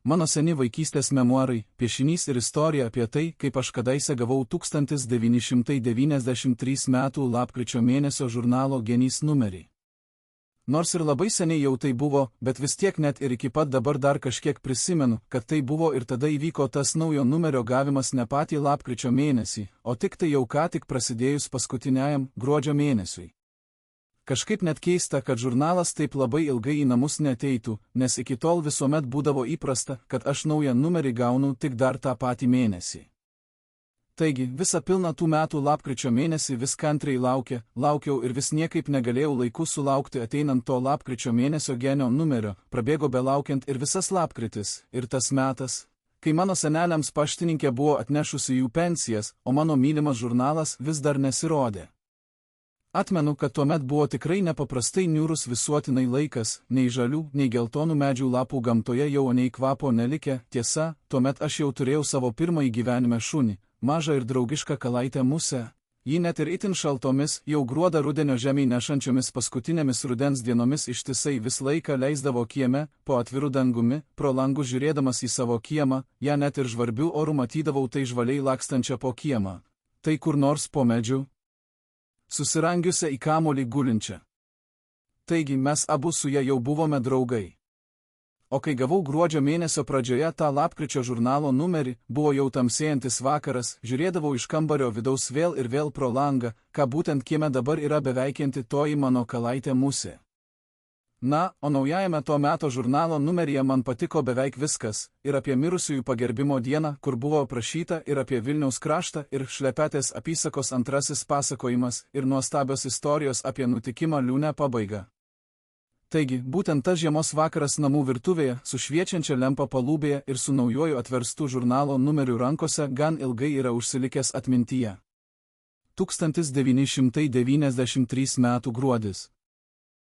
Mano seni vaikystės memuarai, piešinys ir istorija apie tai, kaip aš kadaise gavau 1993 metų lapkričio mėnesio žurnalo Genys numerį. Nors ir labai seniai jau tai buvo, bet vis tiek net ir iki pat dabar dar kažkiek prisimenu, kad tai buvo ir tada įvyko tas naujo numerio gavimas ne patį lapkričio mėnesį, o tik tai jau ką tik prasidėjus paskutiniajam gruodžio mėnesiui. Kažkaip net keista, kad žurnalas taip labai ilgai į namus neateitų, nes iki tol visuomet būdavo įprasta, kad aš naują numerį gaunu tik dar tą patį mėnesį. Taigi, visą pilną tų metų lapkričio mėnesį vis kantriai laukiau ir vis niekaip negalėjau laiku sulaukti ateinant to lapkričio mėnesio Genio numerio, prabėgo belaukiant ir visas lapkritis, ir tas metas, kai mano seneliams paštininkė buvo atnešusi jų pensijas, o mano mylimas žurnalas vis dar nesirodė. Atmenu, kad tuomet buvo tikrai nepaprastai niūrus visuotinai laikas, nei žalių, nei geltonų medžių lapų gamtoje jau nei kvapo nelikę, tiesa, tuomet aš jau turėjau savo pirmąjį gyvenime šunį, mažą ir draugišką kalaitę musę. Ji net ir itin šaltomis, jau gruodą rudenio žemei nešančiomis paskutinėmis rudens dienomis ištisai vis laiką leisdavo kieme, po atviru dangumi, pro langus žiūrėdamas į savo kiemą, ją net ir žvarbių orų matydavau tai žvaliai lakstančią po kiemą. Tai kur nors po medžiu, susirangiusią į kamolį gulinčią. Taigi mes abu su ja jau buvome draugai. O kai gavau gruodžio mėnesio pradžioje tą lapkričio žurnalo numerį, buvo jau tamsėjantis vakaras, žiūrėdavau iš kambario vidaus vėl ir vėl pro langą, ką būtent kieme dabar yra beveikianti toji mano kalaitė musė. Na, o naujajame to meto žurnalo numeryje man patiko beveik viskas, ir apie mirusiųjų pagerbimo dieną, kur buvo aprašyta, ir apie Vilniaus kraštą, ir Šlepetės apysakos antrasis pasakojimas, ir nuostabios istorijos apie nutikimą liūne pabaigą. Taigi, būtent tas žiemos vakaras namų virtuvėje, su šviečiančia lempa palubėje ir su naujoju atverstu žurnalo numeriu rankose gan ilgai yra užsilikęs atmintyje. 1993 metų gruodis.